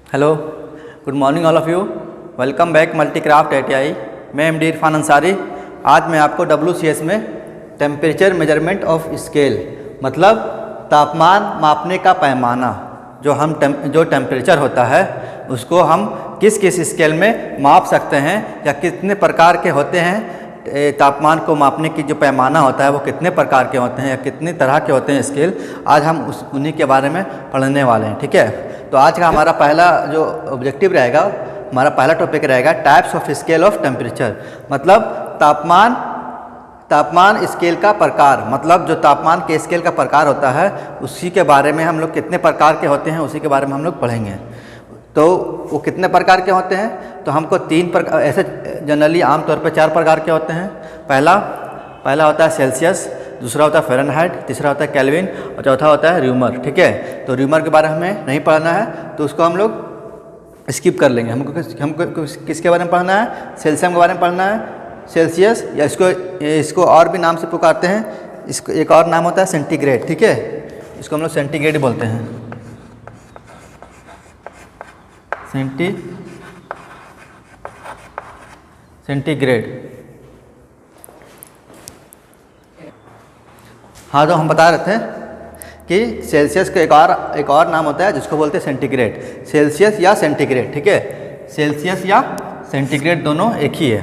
Hello, good morning all of you. Welcome back multicraft ITI। मैं MD Irfan Ansari. आज मैं आपको WCS में टेम्परेचर मेजरमेंट ऑफ स्केल मतलब तापमान मापने का पैमाना जो टेम्परेचर होता है उसको हम किस किस स्केल में माप सकते हैं या कितने प्रकार के होते हैं। तापमान को मापने की जो पैमाना होता है वो कितने प्रकार के होते हैं या कितनी तरह के होते हैं स्केल, आज हम उन्हीं के बारे में पढ़ने वाले हैं। ठीक है, तो आज का हमारा पहला जो ऑब्जेक्टिव रहेगा, हमारा पहला टॉपिक रहेगा types of scale of temperature मतलब तापमान स्केल का प्रकार, मतलब जो तापमान के स्केल का प्रकार होता है उसी के बारे में हम लोग कितने प्रकार के होते हैं उसी के बारे में हम लोग पढ़ेंगे। तो वो कितने प्रकार के होते हैं, तो हमको तीन प्रकार, ऐसे जनरली आमतौर पर 4 प्रकार के होते हैं। पहला होता है सेल्सियस, दूसरा होता है फ़ारेनहाइट, तीसरा होता है केल्विन और चौथा होता है र्यूमर। ठीक है, तो र्यूमर के बारे में हमें नहीं पढ़ना है तो उसको हम लोग स्किप कर लेंगे। हमको किसके बारे में पढ़ना है? सेल्सियम के बारे में पढ़ना है। सेल्सियस या इसको और भी नाम से पुकारते हैं, इसको एक और नाम होता है सेंटीग्रेड। ठीक है, इसको हम लोग सेंटीग्रेड बोलते हैं। सेंटीग्रेड। हाँ, तो हम बता रहे थे कि सेल्सियस का एक और नाम होता है जिसको बोलते हैं सेंटीग्रेड, सेल्सियस या सेंटीग्रेड। ठीक है, सेल्सियस या सेंटीग्रेड दोनों एक ही है।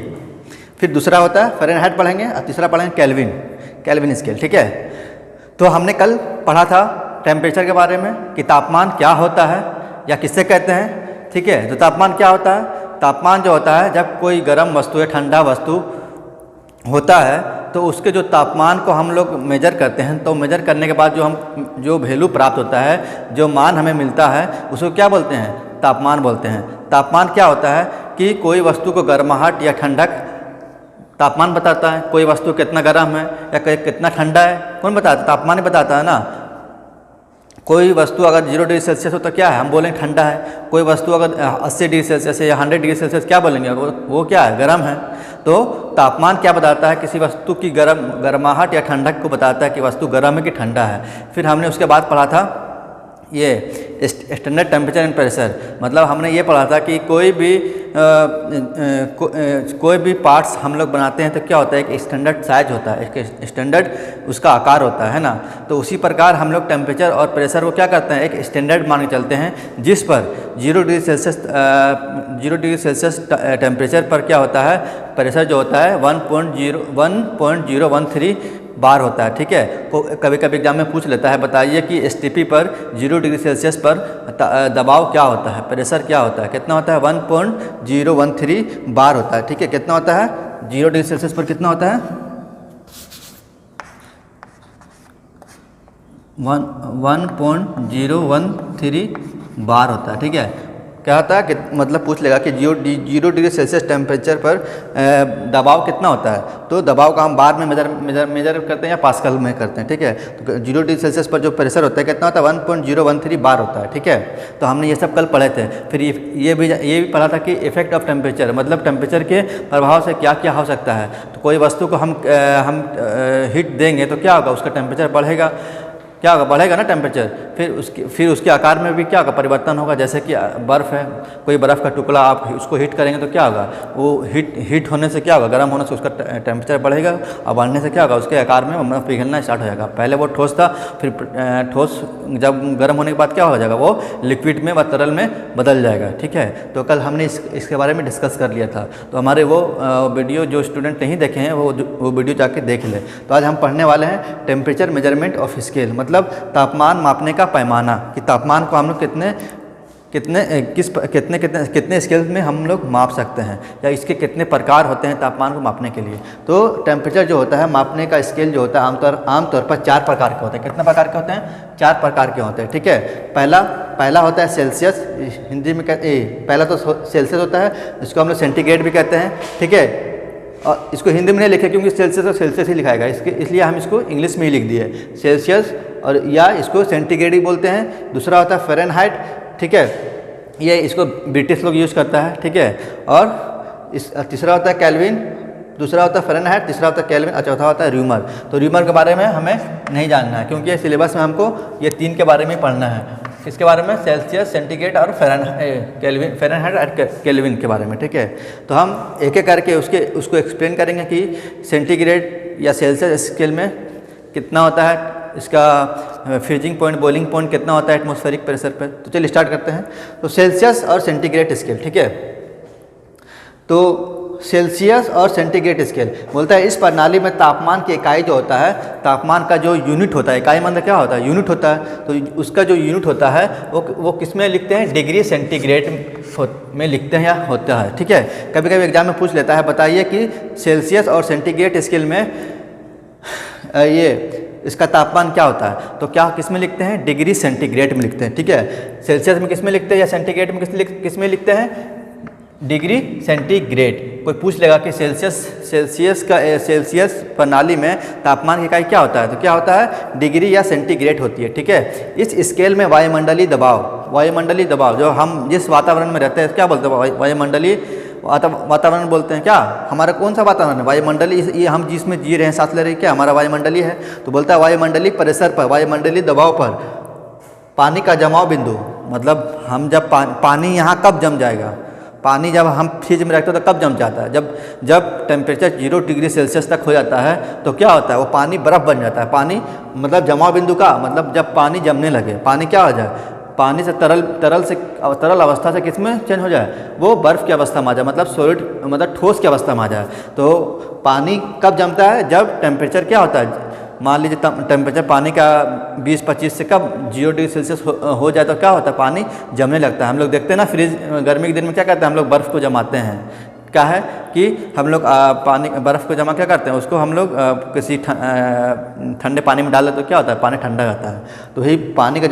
फिर दूसरा होता है फ़ारेनहाइट पढ़ेंगे और तीसरा पढ़ेंगे केल्विन स्केल। ठीक है, तो हमने कल पढ़ा था टेम्परेचर के बारे में कि तापमान क्या होता है या किससे कहते हैं। ठीक है, तो तापमान क्या होता है? तापमान जो होता है जब कोई गर्म वस्तु या ठंडा वस्तु होता है तो उसके जो तापमान को हम लोग मेजर करते हैं, तो मेजर करने के बाद जो वैल्यू प्राप्त होता है, जो मान हमें मिलता है उसको क्या बोलते हैं? तापमान बोलते हैं। तापमान क्या होता है कि कोई वस्तु को गर्माहट या ठंडक तापमान बताता है। कोई वस्तु कितना गर्म है या कितना ठंडा है कौन बताता है? तापमान ही बताता है ना। कोई वस्तु अगर 0 डिग्री सेल्सियस हो तो क्या है? हम बोलेंगे ठंडा है। कोई वस्तु अगर 80 डिग्री सेल्सियस या 100 डिग्री सेल्सियस क्या बोलेंगे? वो क्या है? गर्म है। तो तापमान क्या बताता है? किसी वस्तु की गर्माहट या ठंडक को बताता है कि वस्तु गर्म है कि ठंडा है। फिर हमने उसके बाद पढ़ा था ये स्टैंडर्ड टेम्परेचर एंड प्रेशर, मतलब हमने ये पढ़ा था कि कोई भी पार्ट्स हम लोग बनाते हैं तो क्या होता है? एक स्टैंडर्ड साइज होता है, एक स्टैंडर्ड उसका आकार होता है ना। तो उसी प्रकार हम लोग टेम्परेचर और प्रेशर को क्या करते हैं? एक स्टैंडर्ड मान के चलते हैं जिस पर 0 डिग्री सेल्सियस टेम्परेचर पर क्या होता है? प्रेशर जो होता है 1.013 बार होता है। ठीक है, कभी कभी एग्जाम में पूछ लेता है, बताइए कि STP पर 0 डिग्री सेल्सियस पर दबाव क्या होता है, प्रेशर क्या होता है? कितना होता है? 1.013 बार होता है। ठीक है, कितना होता है? 0 डिग्री सेल्सियस पर कितना होता है? 1.013 बार होता है। ठीक है, क्या होता है कि मतलब पूछ लेगा कि 0 डिग्री सेल्सियस टेम्परेचर पर दबाव कितना होता है, तो दबाव का हम बार में मेजर करते हैं या पास्कल में करते हैं। ठीक है, तो 0 डिग्री सेल्सियस पर जो प्रेशर होता है कितना होता है? 1.013 बार होता है। ठीक है, तो हमने ये सब कल पढ़े थे। फिर ये भी पढ़ा था कि इफेक्ट ऑफ टेम्परेचर मतलब टेम्परेचर के प्रभाव से क्या क्या हो सकता है। तो कोई वस्तु को हम हीट देंगे तो क्या होगा? उसका टेम्परेचर बढ़ेगा, क्या होगा? बढ़ेगा ना टेम्परेचर। फिर उसके आकार में भी क्या होगा? परिवर्तन होगा। जैसे कि बर्फ़ है, कोई बर्फ़ का टुकड़ा आप उसको हीट करेंगे तो क्या होगा? वो हीट होने से क्या होगा? गर्म होने से उसका टेम्परेचर बढ़ेगा और बढ़ने से क्या होगा? उसके आकार में पिघलना स्टार्ट हो जाएगा। पहले वो ठोस था, फिर ठोस जब गर्म होने के बाद क्या हो जाएगा? वो लिक्विड में व तरल में बदल जाएगा। ठीक है, तो कल हमने इसके बारे में डिस्कस कर लिया था। तो हमारे वो वीडियो जो स्टूडेंट नहीं देखे हैं वो वीडियो जाके देख लें। तो आज हम पढ़ने वाले हैं टेम्परेचर मेजरमेंट ऑफ स्केल मतलब तापमान मापने का पैमाना, कि तापमान को हम लोग कितने स्केल में हम लोग माप सकते हैं या इसके कितने प्रकार होते हैं तापमान को मापने के लिए। तो टेम्परेचर जो होता है मापने का स्केल जो होता है आमतौर पर 4 प्रकार के होते हैं। कितने प्रकार के होते हैं? 4 प्रकार के होते हैं। ठीक है, पहला होता है सेल्सियस, हिंदी में पहला तो सेल्सियस होता है, इसको हम लोग सेंटीग्रेड भी कहते हैं। ठीक है, और इसको हिंदी में नहीं लिखे क्योंकि सेल्सियस और सेल्सियस ही लिखाएगा, इसलिए हम इसको इंग्लिश में ही लिख दिए सेल्सियस, और या इसको सेंटीग्रेड ही बोलते हैं। दूसरा होता है फ़ारेनहाइट। ठीक है, ये इसको ब्रिटिश लोग यूज़ करता है। ठीक है, और तीसरा होता है केल्विन, दूसरा होता है फ़ारेनहाइट, तीसरा होता है केल्विन और चौथा होता है र्यूमर। तो र्यूमर के बारे में हमें नहीं जानना है क्योंकि सिलेबस में हमको ये 3 के बारे में पढ़ना है। किसके बारे में, सेल्सियस, सेंटीग्रेड और फ़ारेनहाइट और केल्विन के बारे में, ठीक है। तो हम एक एक करके उसको एक्सप्लेन करेंगे कि सेंटीग्रेड या सेल्सियस स्केल में कितना होता है, इसका फ्रीजिंग पॉइंट, बॉइलिंग पॉइंट कितना होता है एटमॉस्फेरिक प्रेशर पर। तो चलिए स्टार्ट करते हैं। तो सेल्सियस और सेंटीग्रेड स्केल, ठीक है। तो सेल्सियस और सेंटीग्रेड स्केल बोलता है इस प्रणाली में तापमान की इकाई जो होता है, तापमान का जो यूनिट होता है, इकाई मतलब क्या होता है, यूनिट होता है। तो उसका जो यूनिट होता है वो किस में लिखते हैं, डिग्री सेंटीग्रेड में लिखते हैं या होता है, ठीक है। कभी कभी एग्जाम में पूछ लेता है, बताइए कि सेल्सियस और सेंटीग्रेड स्केल में ये इसका तापमान क्या होता है। तो क्या किस में लिखते हैं, डिग्री सेंटीग्रेड में लिखते हैं, ठीक है। सेल्सियस में किस में लिखते हैं या सेंटीग्रेड में किस में लिखते हैं, डिग्री सेंटीग्रेड। कोई पूछ लेगा कि सेल्सियस प्रणाली में तापमान की इकाई क्या होता है, तो क्या होता है, डिग्री या सेंटीग्रेड होती है, ठीक है। इस स्केल में वायुमंडलीय दबाव जो हम जिस वातावरण में रहते हैं क्या बोलते हैं, वायुमंडलीय वातावरण बोलते हैं। क्या हमारा कौन सा वातावरण है, वायुमंडलीय, ये हम जिसमें जी रहे हैं, सांस ले रहे हैं, क्या हमारा वायुमंडलीय है। तो बोलता है वायुमंडलीय प्रेशर पर, वायुमंडलीय दबाव पर पानी का जमाव बिंदु, मतलब हम जब पानी यहाँ कब जम जाएगा, पानी जब हम फ्रिज में रखते हैं तो कब जम जाता है, जब टेम्परेचर 0 डिग्री सेल्सियस तक हो जाता है तो क्या होता है, वो पानी बर्फ़ बन जाता है। पानी मतलब जमाव बिंदु का मतलब जब पानी जमने लगे, पानी क्या हो जाए, पानी से तरल अवस्था से किस में चेंज हो जाए, वो बर्फ़ की अवस्था में आ जाए, मतलब सॉलिड मतलब ठोस की अवस्था में आ जाए। तो पानी कब जमता है, जब टेम्परेचर क्या होता है, मान लीजिए टेम्परेचर पानी का 20-25 से कब 0 डिग्री सेल्सियस हो जाए तो क्या होता है, पानी जमने लगता है। हम लोग देखते हैं ना फ्रिज, गर्मी के दिन में क्या करते हैं हम लोग, बर्फ़ को जमाते हैं। क्या है कि हम लोग पानी बर्फ़ को जमा क्या करते हैं, उसको हम लोग किसी ठंडे पानी में डाल देते तो क्या होता है, पानी ठंडा रहता है। तो यही पानी का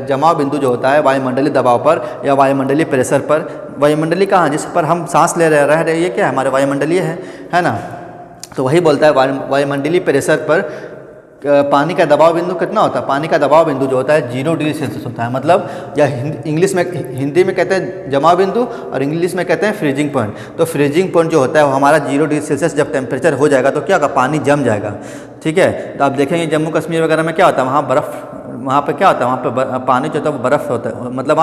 जमाव बिंदु जो होता है वायुमंडलीय दबाव पर या वायुमंडलीय प्रेशर पर, वायुमंडलीय कहाँ, जिस पर हम सांस ले रह रहे हैं, ये क्या है, हमारे वायुमंडलीय है ना। तो वही बोलता है वायुमंडलीय प्रेशर पर पानी का दबाव बिंदु कितना होता है, पानी का दबाव बिंदु जो होता है 0 डिग्री सेल्सियस होता है। मतलब या इंग्लिश में, हिंदी में कहते हैं जमाव बिंदु और इंग्लिश में कहते हैं फ्रीजिंग पॉइंट। तो फ्रीजिंग पॉइंट जो होता है वो हमारा 0 डिग्री सेल्सियस जब टेम्परेचर हो जाएगा तो क्या होगा, पानी जम जाएगा, ठीक है। तो आप देखेंगे जम्मू कश्मीर वगैरह में क्या होता है, वहाँ पे क्या होता है, वहाँ पे पानी जो होता है वो बर्फ़ होता है, मतलब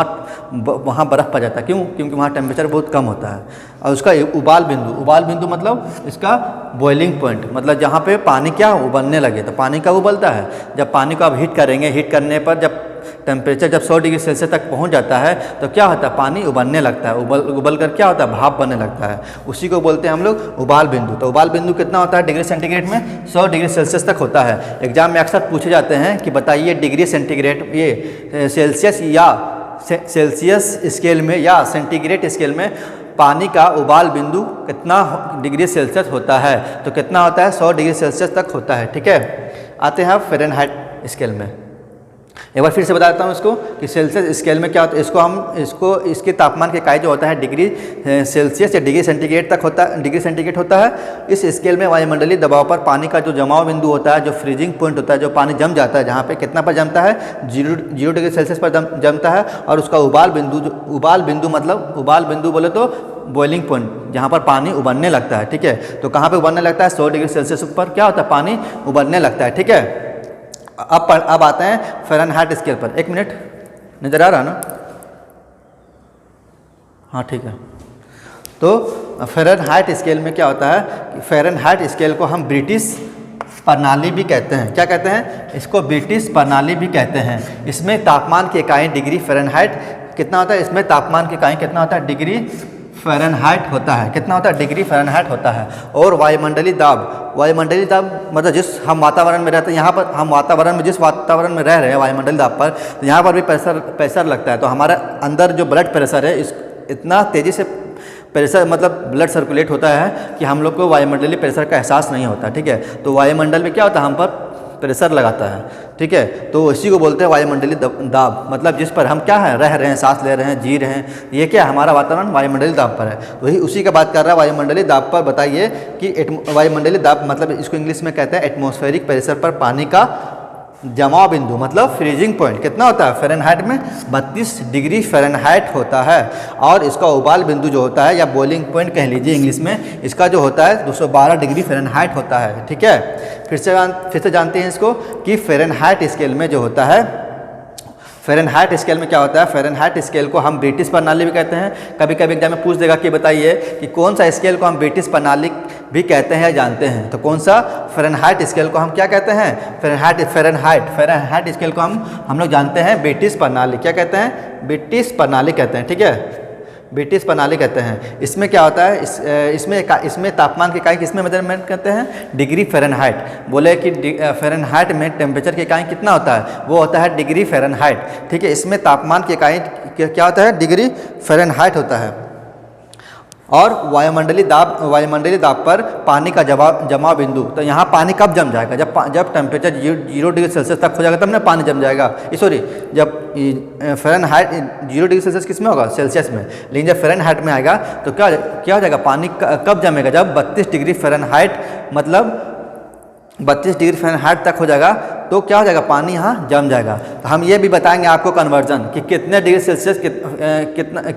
वहाँ बर्फ़ पा जाता है। क्यों, क्योंकि वहाँ टेम्परेचर बहुत कम होता है। और उसका उबाल बिंदु मतलब इसका बॉइलिंग पॉइंट, मतलब जहाँ पे पानी क्या उबलने लगे, तो पानी कब उबलता है, जब पानी को आप हीट करेंगे, हीट करने पर जब टेम्परेचर जब 100 डिग्री सेल्सियस तक पहुंच जाता है तो क्या होता है, पानी उबलने लगता है, उबल कर क्या होता है, भाप बनने लगता है। उसी को बोलते हैं हम लोग उबाल बिंदु। तो उबाल बिंदु कितना होता है डिग्री सेंटीग्रेड में, 100 डिग्री सेल्सियस तक होता है। एग्जाम में अक्सर पूछे जाते हैं कि बताइए डिग्री सेंटीग्रेड, ये सेल्सियस स्केल में या सेंटीग्रेड स्केल में पानी का उबाल बिंदु कितना डिग्री सेल्सियस होता है। तो कितना होता है, 100 डिग्री सेल्सियस तक होता है, ठीक है। आते हैं फ़ारेनहाइट स्केल में। एक बार फिर से बता देता हूँ इसको कि सेल्सियस स्केल में क्या होता है, इसके तापमान की इकाई जो होता है डिग्री सेल्सियस या डिग्री सेंटीग्रेड तक होता है, डिग्री सेंटीग्रेड होता है। इस स्केल में वायुमंडलीय दबाव पर पानी का जो जमाव बिंदु होता है, जो फ्रीजिंग पॉइंट होता है, जो पानी जम जाता है, जहाँ पे कितना पर जमता है, 0 डिग्री सेल्सियस पर जमता है। और उसका उबाल बिंदु मतलब उबाल बिंदु बोले तो बॉइलिंग पॉइंट, जहाँ पर पानी उबलने लगता है, ठीक है। तो कहाँ पे उबलने लगता है, 100 डिग्री सेल्सियस पर क्या होता है, पानी उबलने लगता है, ठीक है। अब आते हैं फ़ारेनहाइट स्केल पर। एक मिनट, नज़र आ रहा ना, हाँ ठीक है। तो फ़ारेनहाइट स्केल में क्या होता है कि फ़ारेनहाइट स्केल को हम ब्रिटिश प्रणाली भी कहते हैं। क्या कहते हैं, इसको ब्रिटिश प्रणाली भी कहते हैं। इसमें तापमान की इकाई डिग्री फ़ारेनहाइट कितना होता है, इसमें तापमान की इकाई कितना होता है, डिग्री फ़ारेनहाइट होता है। कितना होता है, डिग्री फ़ारेनहाइट होता है। और वायुमंडलीय दाब मतलब जिस हम वातावरण में रहते हैं, यहाँ पर हम वातावरण में जिस वातावरण में रह रहे हैं वायुमंडलीय दाब पर, तो यहाँ पर भी प्रेशर लगता है। तो हमारे अंदर जो ब्लड प्रेशर है इतना तेज़ी से प्रेशर मतलब ब्लड सर्कुलेट होता है कि हम लोग को वायुमंडलीय प्रेशर का एहसास नहीं होता, ठीक है। तो वायुमंडल में क्या होता है, हम पर प्रेशर लगाता है, ठीक है। तो इसी को बोलते हैं वायुमंडलीय दाब, मतलब जिस पर हम क्या है, रह रहे हैं, सांस ले रहे हैं, जी रहे हैं, ये क्या है, हमारा वातावरण वायुमंडलीय दाब पर है। वही उसी का बात कर रहा है वायुमंडलीय दाब पर। बताइए कि वायुमंडलीय दाब मतलब इसको इंग्लिश में कहते हैं एटमॉस्फेरिक प्रेशर पर पानी का जमाव बिंदु मतलब फ्रीजिंग पॉइंट कितना होता है, फ़ारेनहाइट में 32 डिग्री फ़ारेनहाइट होता है। और इसका उबाल बिंदु जो होता है या बॉइलिंग पॉइंट कह लीजिए इंग्लिश में, इसका जो होता है 212 डिग्री फ़ारेनहाइट होता है, ठीक है। फिर से जानते हैं इसको कि फ़ारेनहाइट स्केल में जो होता है, फ़ारेनहाइट स्केल में क्या होता है, फ़ारेनहाइट स्केल को हम ब्रिटिश प्रणाली भी कहते हैं। कभी कभी एग्जाम में पूछ देगा कि बताइए कि कौन सा स्केल को हम ब्रिटिश प्रणाली भी कहते हैं या जानते हैं, तो कौन सा, फ़ारेनहाइट स्केल को हम क्या कहते हैं, फ़ारेनहाइट स्केल को हम लोग जानते हैं ब्रिटिश प्रणाली, क्या कहते हैं, ब्रिटिश प्रणाली कहते हैं, ठीक है, ब्रिटिश प्रणाली कहते हैं। इसमें क्या होता है, इसमें तापमान की इकाई किसमें मेजरमेंट करते हैं, डिग्री फ़ारेनहाइट। बोले कि फ़ारेनहाइट में टेम्परेचर की इकाई कितना होता है, वो होता है डिग्री फ़ारेनहाइट, ठीक है। इसमें तापमान की इकाई क्या होता है, डिग्री फ़ारेनहाइट होता है। और वायुमंडलीय दाब पर पानी का जमाव बिंदु, तो यहाँ पानी कब जम जाएगा, जब टेम्परेचर 0 डिग्री सेल्सियस तक हो जाएगा तब ना पानी जम जाएगा, सॉरी जब फ़ारेनहाइट 0 डिग्री सेल्सियस किस में होगा, सेल्सियस में, लेकिन जब फ़ारेनहाइट में आएगा तो क्या हो जाएगा, पानी कब जमेगा, जब 32 डिग्री फ़ारेनहाइट मतलब 32 डिग्री फ़ारेनहाइट तक हो जाएगा तो क्या हो जाएगा, पानी यहाँ जम जाएगा। तो हम ये भी बताएंगे आपको कन्वर्जन कि कितने डिग्री सेल्सियस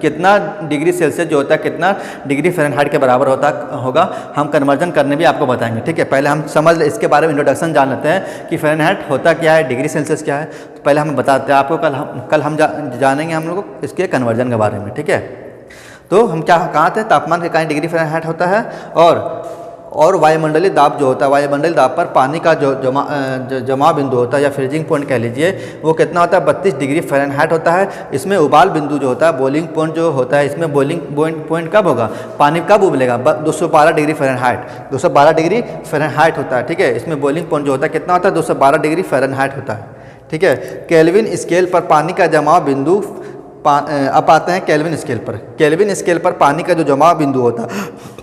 कितना डिग्री सेल्सियस जो होता है कितना डिग्री फ़ारेनहाइट के बराबर होगा, हम कन्वर्जन करने भी आपको बताएंगे, ठीक है। पहले हम समझ ले, इसके बारे में इंट्रोडक्शन जान लेते हैं कि फ़ारेनहाइट होता क्या है, डिग्री सेल्सियस क्या है। तो पहले हम बताते हैं आपको, कल हम जानेंगे हम लोग इसके कन्वर्जन के बारे में, ठीक है। तो हम कहाँ थे, तापमान के कारण डिग्री फ़ारेनहाइट होता है, और वायुमंडलीय दाब जो होता है, वायुमंडलीय दाब पर पानी का जो जमाव बिंदु होता है या फ्रीजिंग पॉइंट कह लीजिए, वो कितना होता है, 32 डिग्री फ़ारेनहाइट होता है। इसमें उबाल बिंदु जो होता है, बॉइलिंग पॉइंट जो होता है, इसमें बॉइलिंग पॉइंट कब होगा, पानी कब उबलेगा, 212 डिग्री फ़ारेनहाइट, 212 डिग्री फ़ारेनहाइट होता है, ठीक है। इसमें बॉइलिंग पॉइंट जो होता है कितना होता है, 212 डिग्री फ़ारेनहाइट होता है, ठीक है। केल्विन स्केल पर पानी का जमाव बिंदु, अब आते हैं केल्विन स्केल पर। केल्विन स्केल पर पानी का जो जमाव बिंदु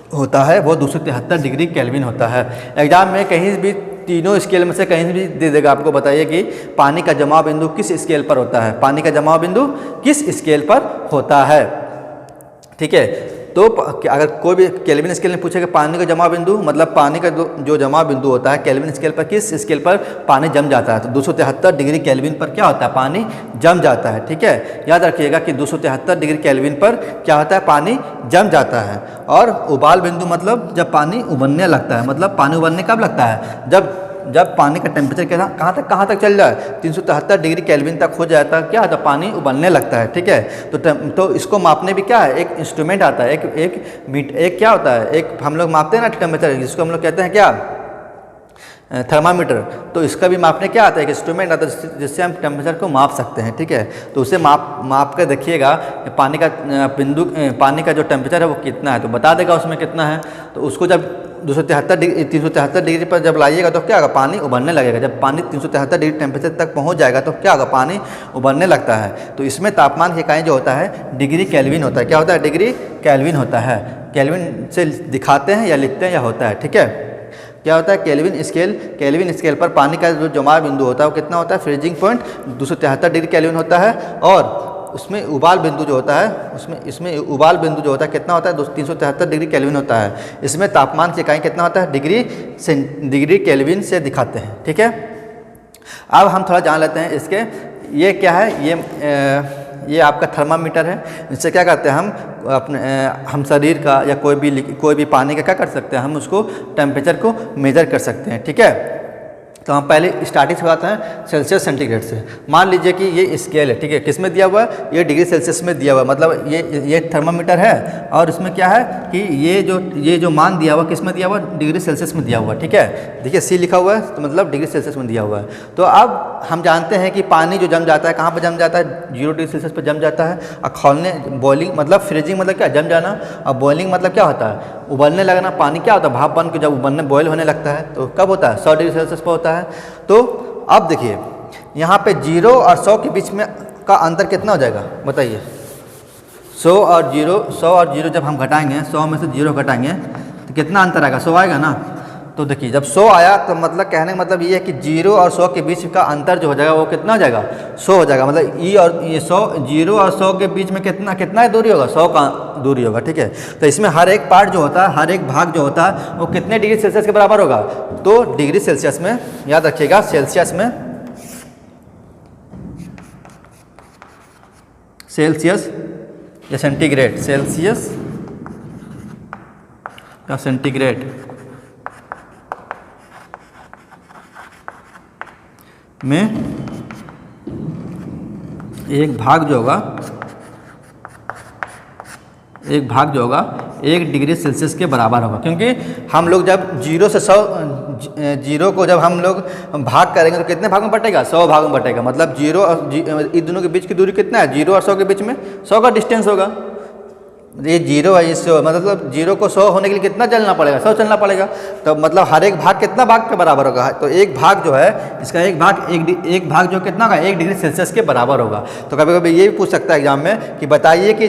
होता है वो 273 डिग्री केल्विन होता है। एग्जाम में कहीं भी तीनों स्केल में से कहीं भी दे देगा, आपको बताइए कि पानी का जमाव बिंदु किस स्केल पर होता है, पानी का जमाव बिंदु किस स्केल पर होता है, ठीक है। तो अगर कोई भी केल्विन स्केल में पूछेगा पानी का जमाव बिंदु, मतलब पानी का जो जमाव बिंदु होता है केल्विन स्केल पर किस स्केल पर पानी जम जाता है, तो 273 डिग्री केल्विन पर क्या होता है, पानी जम जाता है, ठीक है। याद रखिएगा कि 273 डिग्री केल्विन पर क्या होता है, पानी जम जाता है। और उबाल बिंदु मतलब जब पानी उबलने लगता है, मतलब पानी उबलने कब लगता है, जब पानी का टेम्परेचर कहाँ तक चल जाए, 373 डिग्री केल्विन तक हो जाता है, क्या होता है, पानी उबलने लगता है, ठीक है। तो इसको मापने भी क्या है, एक इंस्ट्रूमेंट आता है, एक क्या होता है, एक हम लोग मापते हैं ना टेम्परेचर, जिसको हम लोग कहते हैं क्या, थर्मामीटर। तो इसका भी मापने क्या आता है, एक इंस्ट्रूमेंट आता है जिससे हम टेम्परेचर को माप सकते हैं, ठीक है। तो उसे माप कर देखिएगा पानी का जो टेम्परेचर है वो कितना है, तो बता देगा उसमें कितना है। तो उसको जब 373 डिग्री पर जब लाइएगा तो क्या होगा, पानी उबलने लगेगा। जब पानी 373 डिग्री टेम्परेचर तक पहुंच जाएगा तो क्या होगा, पानी उबलने लगता है। तो इसमें तापमान की इकाई जो होता है डिग्री केल्विन होता है, क्या होता है, डिग्री केल्विन होता है। केल्विन से दिखाते हैं या लिखते हैं या होता है, ठीक है। क्या होता है, केल्विन स्केल पर पानी का जो जमाव बिंदु होता है वो कितना होता है, फ्रीजिंग पॉइंट 273 डिग्री केल्विन होता है। और उसमें उबाल बिंदु जो होता है, इसमें उबाल बिंदु जो होता है कितना होता है, 373 डिग्री केल्विन होता है। इसमें तापमान की इकाई कितना होता है, डिग्री केल्विन से दिखाते हैं, ठीक है। अब हम थोड़ा जान लेते हैं इसके, ये क्या है, ये आपका थर्मामीटर है। इससे क्या करते हैं, हम शरीर का या कोई भी पानी का क्या कर सकते हैं, हम उसको टेम्परेचर को मेजर कर सकते हैं, ठीक है। तो हम पहले स्टार्टिंग से बात है सेल्सियस सेंटीग्रेड से। मान लीजिए कि ये स्केल है, ठीक है, किस में दिया हुआ है, ये डिग्री सेल्सियस में दिया हुआ है, मतलब ये थर्मामीटर है। और इसमें क्या है कि ये जो मान दिया हुआ किस में दिया हुआ, डिग्री सेल्सियस में दिया हुआ है, ठीक है। देखिए C लिखा हुआ है तो मतलब डिग्री सेल्सियस में दिया हुआ है। तो अब हम जानते हैं कि पानी जो जम जाता है कहाँ पर जम जाता है, 0 डिग्री सेल्सियस पर जम जाता है। और खौलने, बॉइलिंग मतलब फ्रीजिंग मतलब क्या, जम जाना। और बॉइलिंग मतलब क्या होता है, उबलने लगना। पानी क्या होता है, भाप बन के जब उबलने बॉयल होने लगता है तो कब होता है, 100 डिग्री सेल्सियस पर होता है। तो अब देखिए यहाँ पे 0 और 100 के बीच में का अंतर कितना हो जाएगा, बताइए। 100 और 0 जब हम घटाएंगे, 100 में से 0 घटाएंगे तो कितना अंतर आएगा, 100 आएगा ना। तो देखिए जब 100 आया तो मतलब कहने का मतलब ये है कि 0 और 100 के बीच का अंतर जो हो जाएगा वो कितना हो जाएगा, 100 हो जाएगा। मतलब ये 0 और 100 के बीच में कितना दूरी होगा, 100 का दूरी होगा, ठीक है। तो इसमें हर एक पार्ट जो होता है, हर एक भाग जो होता है वो कितने डिग्री सेल्सियस के बराबर होगा, तो डिग्री सेल्सियस में, याद रखिएगा सेल्सियस या सेंटीग्रेड, सेल्सियस या सेंटीग्रेड में एक भाग जो होगा 1 डिग्री सेल्सियस के बराबर होगा, क्योंकि हम लोग जब 0 से 100 जीरो को जब हम लोग भाग करेंगे तो कितने भाग में बटेगा, 100 भाग में बटेगा। मतलब 0 और इन दोनों के बीच की दूरी कितना है, 0 और 100 के बीच में 100 का डिस्टेंस होगा। ये 0 है, ये 100, मतलब 0 को 100 होने के लिए कितना चलना पड़ेगा, 100 चलना पड़ेगा। तो मतलब हर एक भाग कितना भाग के बराबर होगा, तो एक भाग जो है इसका एक भाग जो कितना होगा, 1 डिग्री सेल्सियस के बराबर होगा। तो कभी कभी ये भी पूछ सकता है एग्जाम में कि बताइए कि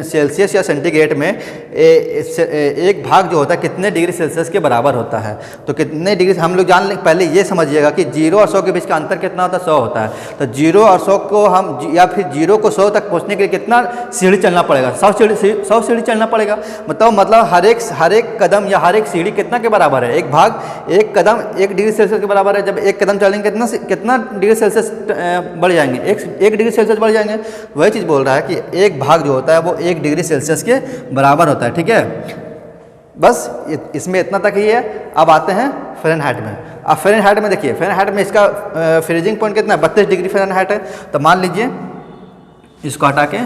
सेल्सियस या सेंटीग्रेड में एक भाग जो होता है कितने डिग्री सेल्सियस के बराबर होता है। तो कितने डिग्री हम लोग जान लें, पहले ये समझिएगा कि 0 और 100 के बीच का अंतर कितना होता है, 100 होता है। तो 0 और 100 को हम या फिर 0 को 100 तक पहुँचने के लिए कितना सीढ़ी चलना पड़ेगा, 100 सीढ़ी चलना पड़ेगा। मतलब हर एक कदम या हर एक सीढ़ी कितना के बराबर है, एक कदम 1 डिग्री सेल्सियस के बराबर है। जब एक कदम चलेंगे कितना डिग्री सेल्सियस बढ़ जाएंगे, 1 डिग्री सेल्सियस बढ़ जाएंगे। वही चीज़ बोल रहा है कि एक भाग जो होता है वो 1 डिग्री सेल्सियस के बराबर होता है। ठीक है, बस इसमें इतना तक ही है। अब आते हैं फ़ारेनहाइट में। अब फ़ारेनहाइट में देखिए, फ़ारेनहाइट में इसका फ्रीजिंग पॉइंट कितना है, 32 डिग्री फ़ारेनहाइट है। तो मान लीजिए इसको हटा के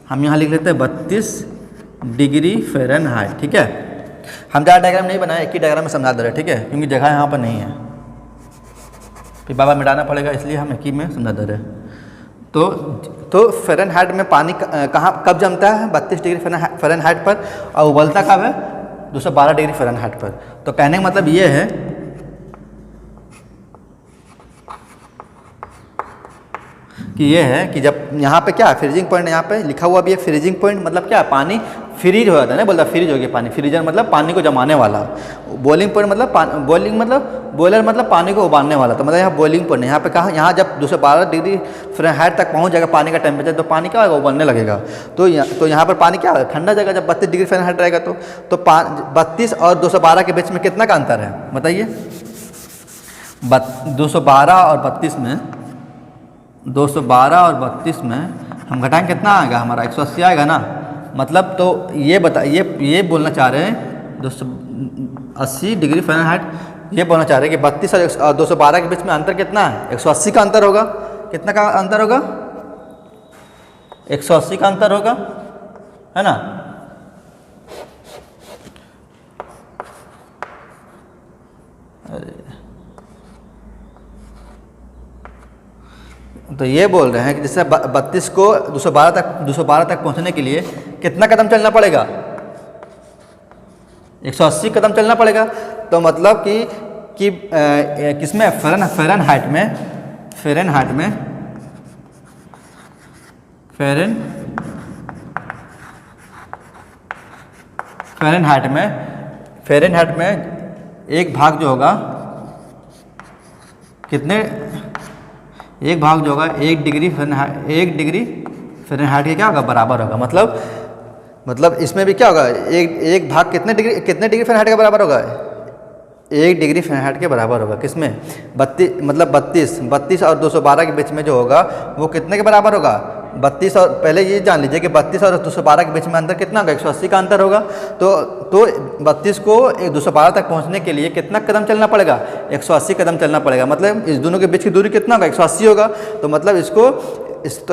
हम यहाँ लिख लेते हैं 32 डिग्री फ़ारेनहाइट। ठीक है, हम ज़्यादा डायग्राम नहीं बनाए, एक ही डायग्राम में समझा दे रहे हैं। ठीक है, क्योंकि जगह यहाँ पर नहीं है, फिर बाबा मिटाना पड़ेगा, इसलिए हम एक ही में समझा दे रहे हैं। तो फ़ारेनहाइट में पानी कब जमता है, 32 डिग्री फ़ारेनहाइट पर, और उबलता कब है, 212 डिग्री फ़ारेनहाइट पर। तो कहने का मतलब ये है कि जब यहाँ पे क्या है फ्रीजिंग पॉइंट, यहाँ पे लिखा हुआ भी है फ्रीजिंग पॉइंट, मतलब क्या है, पानी फ्रीज हो जाता है ना, बोलता फ्रीज हो गया पानी। फ्रीजर मतलब पानी को जमाने वाला, बॉइलिंग पॉइंट मतलब बॉयलर मतलब पानी को उबालने वाला। तो मतलब यहाँ बॉइलिंग पॉइंट, यहाँ पे कहा, यहाँ जब 212 डिग्री फ़ारेनहाइट तक पहुँच जाएगा पानी का टेम्परेचर, तो पानी क्या होगा, उबलने लगेगा। तो यहाँ पर पानी क्या होगा, ठंडा जाएगा। जब 32 डिग्री फ़ारेनहाइट रहेगा तो 32 और 212 के बीच में कितना का अंतर है बताइए, 212 और 32 में 212 और 32 में हम घटाएंगे कितना आएगा, हमारा 180 आएगा ना। मतलब तो ये बोलना चाह रहे हैं 280 डिग्री फ़ारेनहाइट, ये बोलना चाह रहे हैं कि 32 और 212 के बीच में अंतर कितना है, 180 का अंतर होगा। कितना का अंतर होगा, 180 का अंतर होगा, है ना। तो ये बोल रहे हैं कि जैसे 32 को 212 तक पहुंचने के लिए कितना कदम चलना पड़ेगा, 180 कदम चलना पड़ेगा। तो मतलब कि किसमें, फ़ारेनहाइट में एक भाग जो होगा एक भाग जो होगा 1 डिग्री फ़ारेनहाइट के क्या होगा, बराबर होगा। मतलब इसमें भी क्या होगा, एक भाग कितने डिग्री फ़ारेनहाइट के बराबर होगा, 1 डिग्री फ़ारेनहाइट के बराबर होगा। किसमें, 32 और 212 के बीच में जो होगा वो कितने के बराबर होगा, 32 और, पहले ये जान लीजिए कि 32 और 212 के बीच में अंतर कितना होगा, 180 का अंतर होगा। तो 32 को 212 तक पहुंचने के लिए कितना कदम चलना पड़ेगा, 180 कदम चलना पड़ेगा। मतलब इस दोनों के बीच की दूरी कितना होगा, 180 होगा। तो मतलब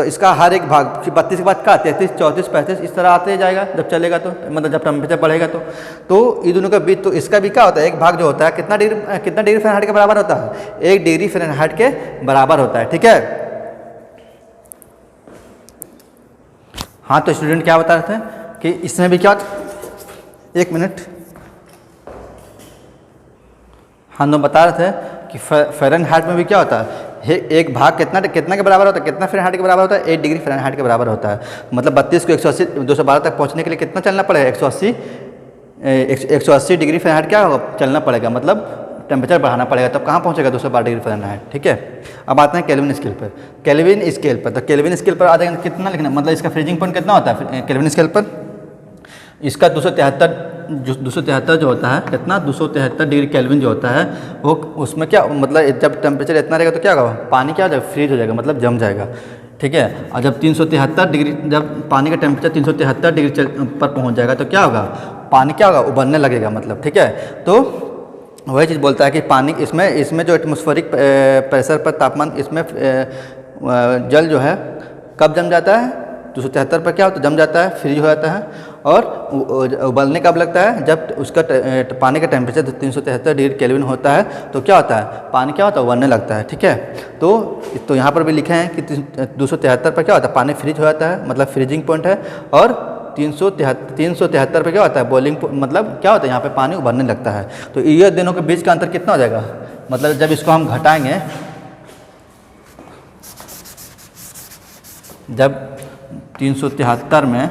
इसका हर एक भाग 32 के बाद का 33, 34, 35 इस तरह आते जाएगा जब चलेगा, तो मतलब जब टेम्परेचर बढ़ेगा तो ये दोनों के बीच, तो इसका भी क्या होता है, एक भाग जो होता है कितना डिग्री फ़ारेनहाइट के बराबर होता है, 1 डिग्री फ़ारेनहाइट के बराबर होता है। ठीक है, हाँ। तो स्टूडेंट क्या बता रहे थे कि इसमें भी क्या, एक मिनट, हम लोग बता रहे थे कि फ़ारेनहाइट में भी क्या होता है, एक भाग कितना के बराबर होता है, कितना फ़ारेनहाइट के बराबर होता है, 1 डिग्री फ़ारेनहाइट के बराबर होता है। मतलब 32 को 212 तक पहुंचने के लिए कितना चलना पड़ेगा, 180 डिग्री फ़ारेनहाइट क्या होगा, चलना पड़ेगा। मतलब टेम्परेचर बढ़ाना पड़ेगा, तब कहाँ पहुंचेगा, 212 डिग्री फ़ारेनहाइट। ठीक है, अब आते हैं केल्विन स्केल पर। तो केल्विन स्केल पर आते हैं कितना लिखना, मतलब इसका फ्रीजिंग पॉइंट कितना होता है केल्विन स्केल पर, इसका 273 जो होता है, कितना, 273 डिग्री केल्विन जो होता है वो, उसमें क्या मतलब जब टेम्परेचर इतना रहेगा तो क्या होगा, पानी क्या हो जाएगा, फ्रीज हो जाएगा, मतलब जम जाएगा। ठीक है, और जब 373 डिग्री, जब पानी का टेम्परेचर 373 डिग्री पर पहुंच जाएगा तो क्या होगा, पानी क्या होगा, उबलने लगेगा। मतलब ठीक है, तो वही चीज़ बोलता है कि पानी इसमें जो एटमॉस्फेरिक प्रेशर पर तापमान इसमें जल जो है कब जम जाता है, 273 पर क्या होता है, जम जाता है, फ्रीज हो जाता है। और उबलने कब लगता है, जब उसका पानी का टेम्परेचर 373 डिग्री केल्विन होता है तो क्या होता है, पानी क्या होता है, उबलने लगता है। ठीक है, तो यहाँ पर भी लिखे हैं कि 273 पर क्या होता है, पानी फ्रीज हो जाता है, मतलब फ्रीजिंग पॉइंट है। और 373 पर क्या होता है, बॉइलिंग, मतलब क्या होता है, यहाँ पे पानी उबलने लगता है। तो ये दोनों के बीच का अंतर कितना हो जाएगा, मतलब जब इसको हम घटाएंगे, जब 373 में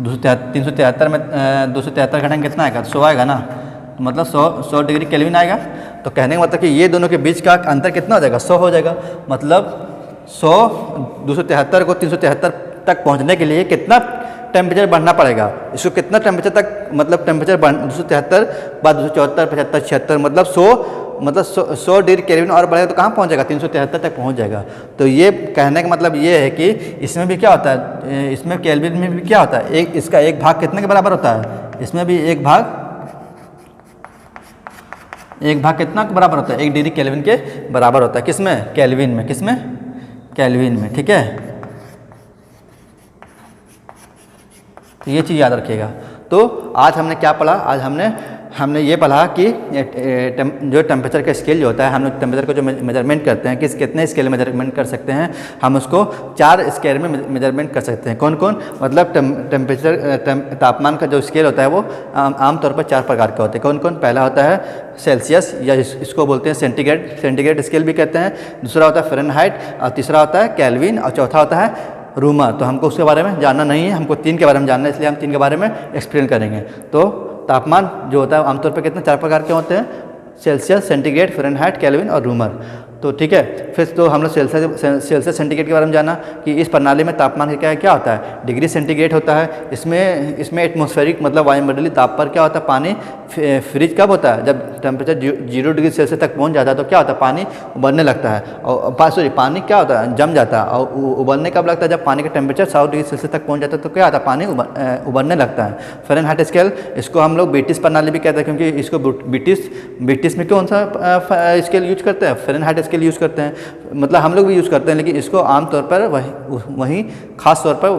273 घटाएंगे कितना आएगा, 100 आएगा ना, तो मतलब 100 डिग्री केल्विन आएगा। तो कहने का मतलब कि ये दोनों के बीच का अंतर कितना हो जाएगा, 100 हो जाएगा। मतलब 273 को 373 तक पहुंचने के लिए कितना टेम्परेचर बढ़ना पड़ेगा, इसको कितना टेम्परेचर तक, मतलब टेम्परेचर 273 बाद 274 75 76 मतलब 100 डिग्री केल्विन और बढ़ेगा तो कहाँ पहुँच जाएगा, 373 तक पहुँच जाएगा। तो ये कहने का मतलब ये है कि इसमें भी क्या होता है, इसमें केल्विन में भी क्या होता है, इसका एक भाग कितने के बराबर होता है, इसमें भी एक भाग कितना के बराबर होता है, 1 डिग्री केल्विन के बराबर होता है। किसमें, केल्विन में, किसमें, केल्विन में। ठीक है, तो ये चीज़ याद रखिएगा। तो आज हमने क्या पढ़ा, आज हमने ये पढ़ा कि जो टेम्परेचर का स्केल जो होता है, हम लोग टेम्परेचर को जो मेजरमेंट करते हैं, कितने स्केल में मेजरमेंट कर सकते हैं, हम उसको 4 स्केल में मेजरमेंट कर सकते हैं। कौन कौन, मतलब तापमान का जो स्केल होता है वो आमतौर पर 4 प्रकार का होता है। कौन कौन, पहला होता है सेल्सियस, या इसको बोलते हैं सेंटीग्रेड स्केल भी कहते हैं। दूसरा होता है फ़ारेनहाइट, और तीसरा होता है केल्विन, और चौथा होता है रूमर। तो हमको उसके बारे में जानना नहीं है, हमको 3 के बारे में जानना है, इसलिए हम 3 के बारे में एक्सप्लेन करेंगे। तो तापमान जो होता है आमतौर पर कितने 4 प्रकार के होते हैं, सेल्सियस, सेंटीग्रेड, फ़ारेनहाइट, केल्विन और रूमर। तो ठीक है, फिर तो हम लोग सेल्सियस सेंटीग्रेड के बारे में जाना कि इस प्रणाली में तापमान क्या होता है, डिग्री सेंटीग्रेड होता है। इसमें एटमॉस्फेरिक मतलब वायुमंडलीय ताप पर क्या होता है, पानी फ्रीज कब होता है, जब टेम्परेचर 0 डिग्री सेल्सियस तक पहुंच जाता है तो क्या होता है, पानी उबलने लगता है। और पानी क्या होता है, जम जाता है। और उबलने कब लगता है, जब पानी का टेम्परेचर 100 डिग्री सेल्सियस तक पहुंच जाता है तो क्या होता है, पानी उबलने लगता है। फ़ारेनहाइट स्केल, इसको हम लोग ब्रिटिश प्रणाली भी कहते हैं, क्योंकि इसको ब्रिटिश में कौन सा स्केल यूज करते हैं, फ़ारेनहाइट स्केल यूज़ करते हैं। मतलब हम लोग भी यूज़ करते हैं, लेकिन इसको आमतौर पर वही खास तौर पर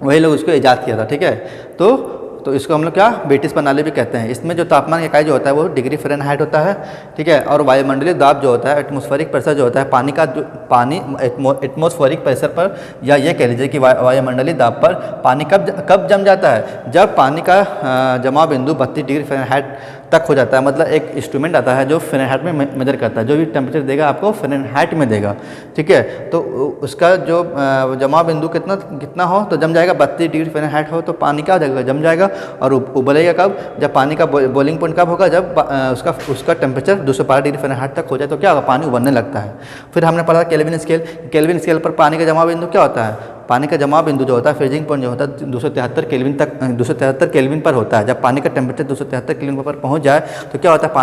वही लोग उसको ईजाद किया था। ठीक है, तो इसको हम लोग क्या ब्रिटिश प्रणाली भी कहते हैं। इसमें जो तापमान की इकाई जो होता है वो डिग्री फ़ारेनहाइट होता है। ठीक है, और वायुमंडलीय दाब जो होता है, एटमॉस्फेरिक प्रेशर जो होता है, पानी एटमॉस्फेरिक प्रेशर पर, या ये कह लीजिए कि वायुमंडलीय दाब पर पानी कब जम जाता है, जब पानी का जमाव बिंदु 32 डिग्री फ़ारेनहाइट तक हो जाता है। मतलब एक इंस्ट्रूमेंट आता है जो फ़ारेनहाइट में मेजर करता है, जो भी टेम्परेचर देगा आपको फ़ारेनहाइट में देगा। ठीक है, तो उसका जो जमाव बिंदु कितना हो तो जम जाएगा, 32 डिग्री फ़ारेनहाइट हो तो पानी क्या हो जाएगा, जम जाएगा। और उबलेगा कब, जब पानी का बॉइलिंग पॉइंट कब होगा, जब उसका टेम्परेचर 212 डिग्री फ़ारेनहाइट तक हो जाए तो क्या होगा, पानी उबलने लगता है। फिर हमने पढ़ा केल्विन स्केल पर पानी का जमाव बिंदु क्या होता है, पानी का जमाव बिंदु जो होता है, फ्रीजिंग पॉइंट जो होता है 273 केल्विन पर होता है। जब पानी का टेम्परेचर 273 केल्विन पर पहुंच जाए तो क्या होता है,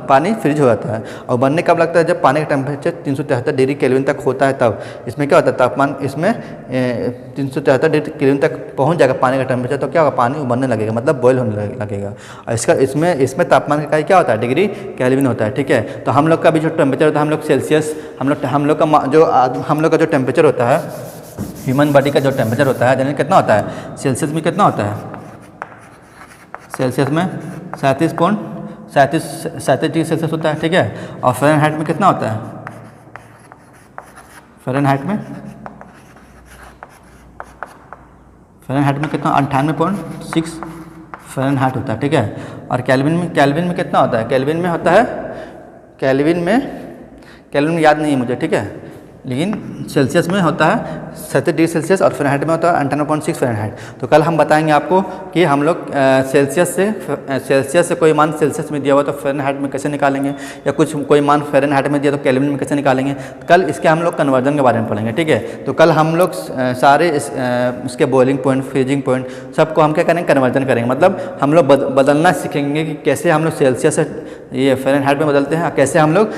पानी फ्रीज हो जाता है। और बनने कब लगता है, जब पानी का टेम्परेचर 373 डिग्री केल्विन तक होता है तब। इसमें क्या होता है, तापमान इसमें 373 डिग्री केल्विन तक पहुंच जाएगा पानी का टेम्परेचर तो क्या होगा, पानी उबलने लगेगा, मतलब बॉयल होने लगेगा। और इसमें तापमान का इकाई क्या होता है, डिग्री केल्विन होता है। ठीक है, तो हम लोग का भी जो टेम्परेचर होता है, हम लोग सेल्सियस, हम लोग का जो टेम्परेचर होता है, ह्यूमन बॉडी का जो टेम्परेचर होता है जनरली कितना होता है, सेल्सियस में कितना होता है, सेल्सियस में 37 डिग्री सेल्सियस होता है। ठीक है, और फ़ारेनहाइट में कितना होता है, फ़ारेनहाइट में कितना 98.6 फ़ारेनहाइट होता है। ठीक है, और केल्विन में कितना होता है, केल्विन में केल्विन में याद नहीं है मुझे। ठीक है, लेकिन सेल्सियस में होता है 37 डिग्री सेल्सियस और फ़ारेनहाइट में होता है 98.6 फ़ारेनहाइट। तो कल हम बताएंगे आपको कि हम लोग सेल्सियस से कोई मान सेल्सियस में दिया हुआ तो फ़ारेनहाइट में कैसे निकालेंगे, या कोई मान फ़ारेनहाइट में दिया तो केल्विन में कैसे निकालेंगे। कल इसके हम लोग कन्वर्जन के बारे में पढ़ेंगे। ठीक है, तो कल हम लोग सारे इसके बॉइलिंग पॉइंट, फ्रीजिंग पॉइंट सबको हम क्या करेंगे, कन्वर्जन करेंगे। मतलब हम लोग बदलना सीखेंगे कि कैसे हम लोग सेल्सियस से ये फ़ारेनहाइट में बदलते हैं, कैसे हम लोग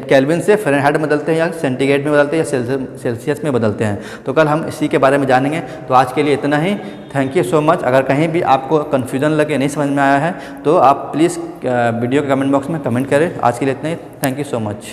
केल्विन से फ़ारेनहाइट में बदलते हैं, या सेंटीग्रेड में बदलते हैं, या सेल्सियस में बदलते हैं। तो कल हम इसी के बारे में जानेंगे। तो आज के लिए इतना ही। Thank you so much. अगर कहीं भी आपको कन्फ्यूज़न लगे, नहीं समझ में आया है तो आप प्लीज़ वीडियो के कमेंट बॉक्स में कमेंट करें। आज के लिए इतना ही। Thank you so much.